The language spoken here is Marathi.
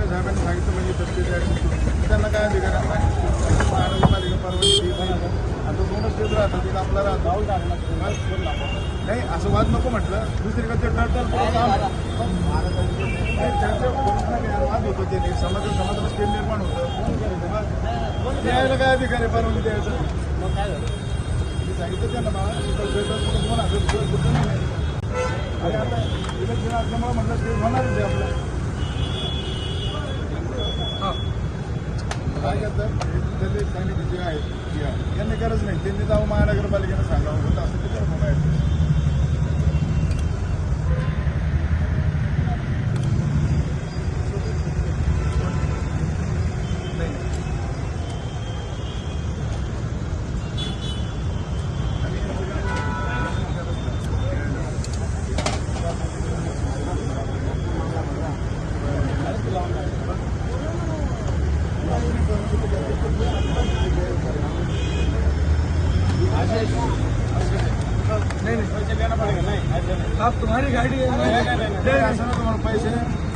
साहेबांनी सांगितलं म्हणजे तसली ॲक्शन त्यांना काय अधिकार आहे महानगरपालिका परवानगी देत नाही. आता दोनच क्षेत्र राहतात तिथं आपला राहतो नाही असं वाद नको म्हटलं दुसरीकडे ते टळटळ वाद होतो ते समाजात स्टेम निर्माण होतं द्यायला काय अधिकार आहे परवानगी द्यायचं मग काय झालं मी सांगितलं त्यांना मला आणि आता इलेक्शन असल्यामुळे म्हटलं ते होणारच आहे आपलं काय करतात त्याचे सैनिक जे आहेत यांनी गरज नाही त्यांनी जाऊन महानगरपालिकेनं सांगावं होतं असं ते करत आहे नहीं पैसे देना पड़ेगा नहीं आप तुम्हारी गाड़ी तुम्हारे पैसे नहीं